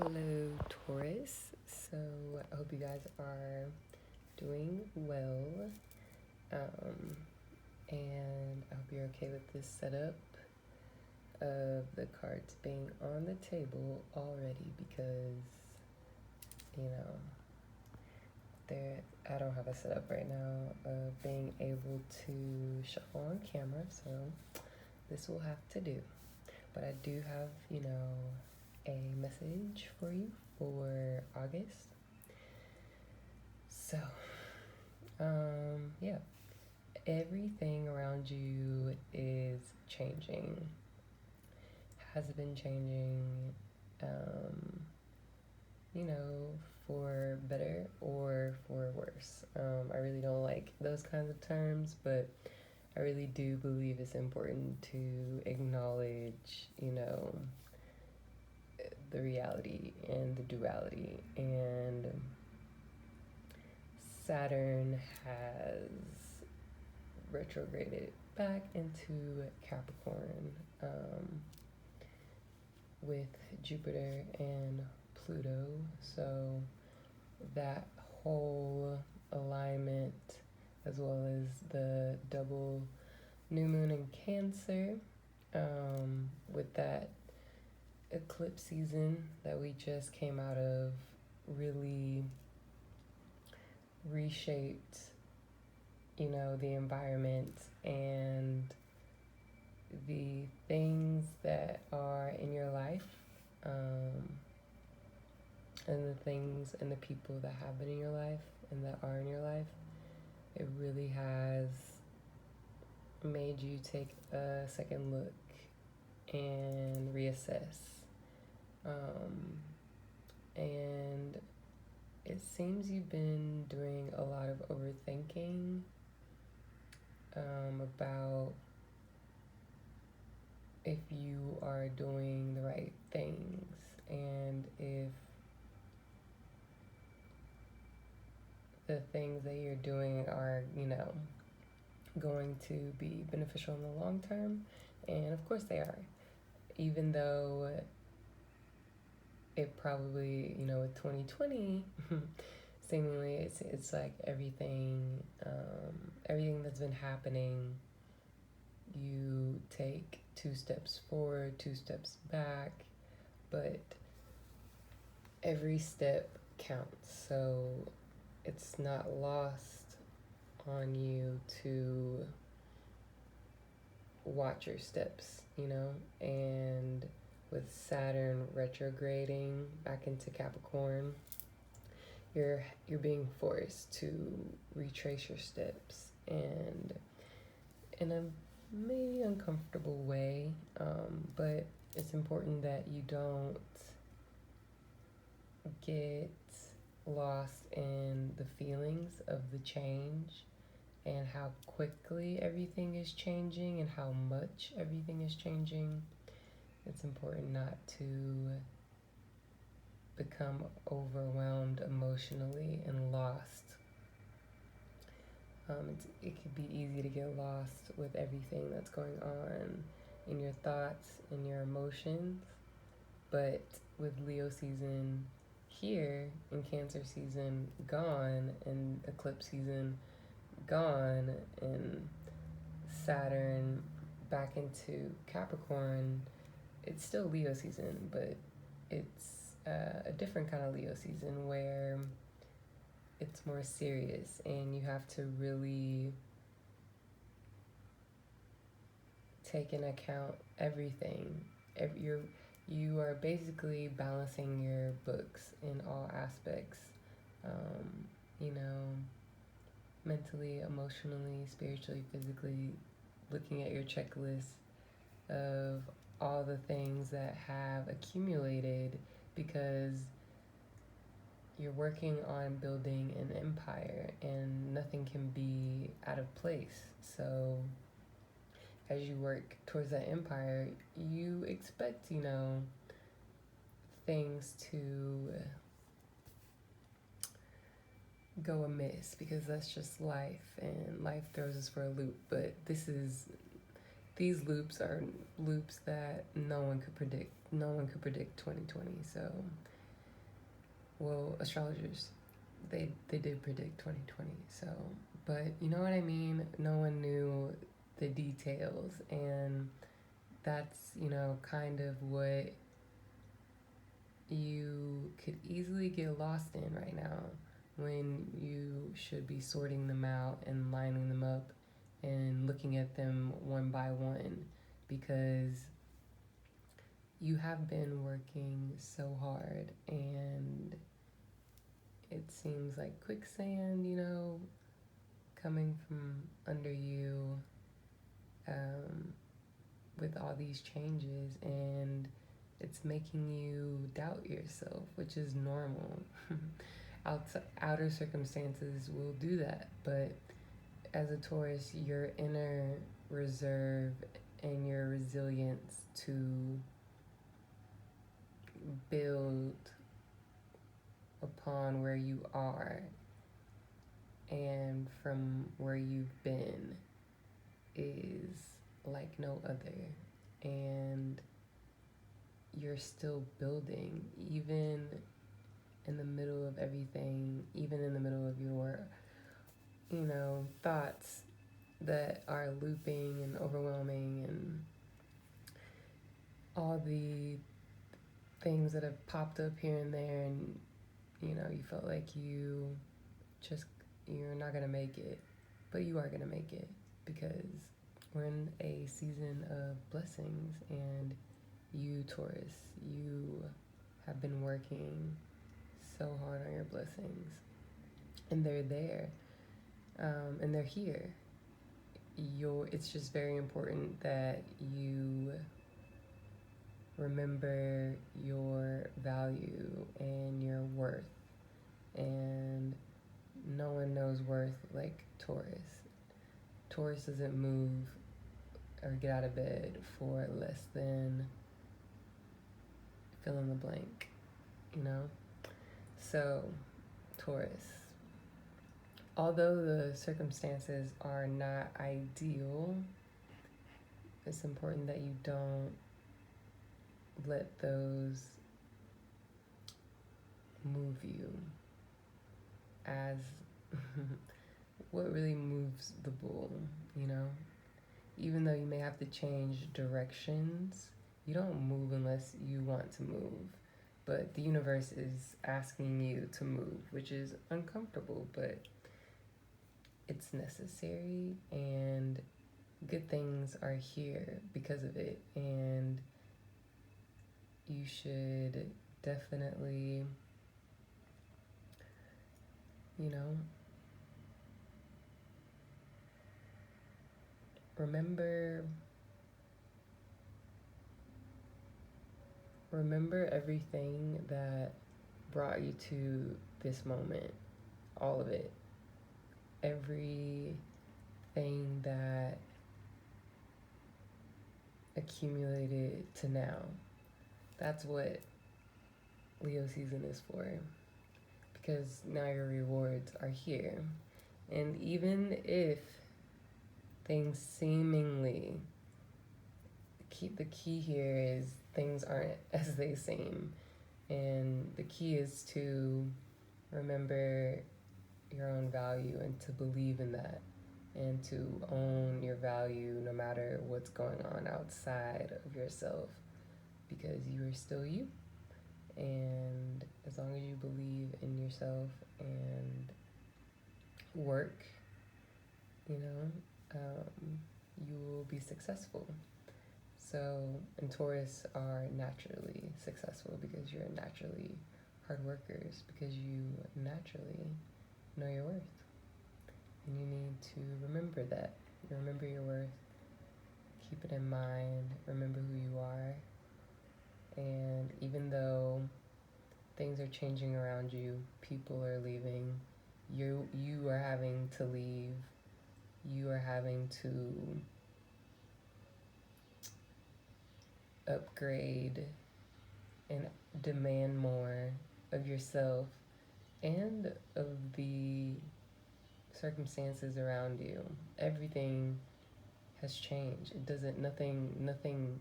Hello, Taurus. So, I hope you guys are doing well. And I hope you're okay with this setup of the cards being on the table already because, you know, I don't have a setup right now of being able to shuffle on camera, so this will have to do. But I do have, a message for you for August. So, yeah, everything around you is changing, has been changing, um, for better or for worse. I really don't like those kinds of terms, but I really do believe it's important to acknowledge, the reality and the duality. And Saturn has retrograded back into Capricorn with Jupiter and Pluto. So that whole alignment, as well as the double new moon in Cancer, with that eclipse season that we just came out of, really reshaped, the environment and the things that are in your life, and the things and the people that have been in your life and that are in your life. It really has made you take a second look and reassess. And it seems you've been doing a lot of overthinking about if you are doing the right things and if the things that you're doing are, going to be beneficial in the long term. And of course they are, even though it probably, with 2020, seemingly it's like everything that's been happening, you take 2 steps forward, 2 steps back, but every step counts. So it's not lost on you to watch your steps, and with Saturn retrograding back into Capricorn, you're being forced to retrace your steps, and in a maybe uncomfortable way, but it's important that you don't get lost in the feelings of the change and how quickly everything is changing and how much everything is changing. It's important not to become overwhelmed emotionally and lost. It could be easy to get lost with everything that's going on in your thoughts and your emotions. But with Leo season here and Cancer season gone and eclipse season gone and Saturn back into Capricorn, it's still Leo season, but it's a different kind of Leo season where it's more serious and you have to really take into account everything. You are basically balancing your books in all aspects, mentally, emotionally, spiritually, physically, looking at your checklist of all the things that have accumulated because you're working on building an empire and nothing can be out of place. So as you work towards that empire, you expect, things to go amiss because that's just life and life throws us for a loop. But these loops are loops that no one could predict. No one could predict 2020. So well, astrologers, they did predict 2020. So, but you know what I mean? No one knew the details, and that's, kind of what you could easily get lost in right now, when you should be sorting them out and lining them up and looking at them one by one, because you have been working so hard, and it seems like quicksand, coming from under you, um, with all these changes, and it's making you doubt yourself, which is normal. Outer circumstances will do that, but as a Taurus, your inner reserve and your resilience to build upon where you are and from where you've been is like no other. And you're still building, even in the middle of everything, even in the middle of your, thoughts that are looping and overwhelming, and all the things that have popped up here and there, and you felt like you're not gonna make it, but you are gonna make it, because we're in a season of blessings, and you, Taurus, you have been working so hard on your blessings, and they're there, and they're here. It's just very important that you remember your value and your worth, and no one knows worth like Taurus. Taurus doesn't move or get out of bed for less than fill in the blank, So, Taurus, although the circumstances are not ideal, it's important that you don't let those move you as what really moves the bull, Even though you may have to change directions, you don't move unless you want to move. But the universe is asking you to move, which is uncomfortable, but it's necessary, and good things are here because of it. And you should definitely, remember everything that brought you to this moment, all of it, everything that accumulated to now. That's what Leo season is for, because now your rewards are here. And even if things seemingly, the key here is things aren't as they seem, and the key is to remember your own value and to believe in that, and to own your value no matter what's going on outside of yourself, because you are still you. And as long as you believe in yourself and work, you will be successful. So, and Taurus are naturally successful because you're naturally hard workers, because you naturally know your worth. And you need to remember that. Remember your worth. Keep it in mind. Remember who you are. And even though things are changing around you, people are leaving, you are having to leave, you are having to upgrade and demand more of yourself and of the circumstances around you. Everything has changed. Nothing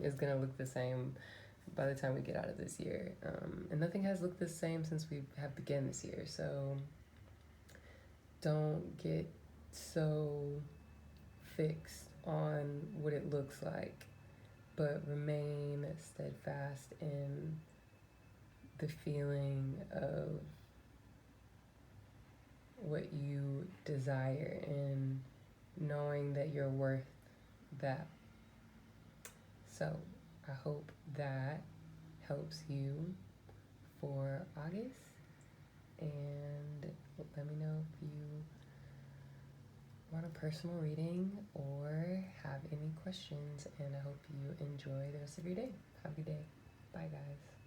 is gonna look the same by the time we get out of this year. And nothing has looked the same since we have begun this year. So don't get so fixed on what it looks like, but remain steadfast in the feeling of what you desire and knowing that you're worth that. So I hope that helps you for August, and let me know if you want a personal reading or have any questions, and I hope you enjoy the rest of your day. Have a good day. Bye, guys.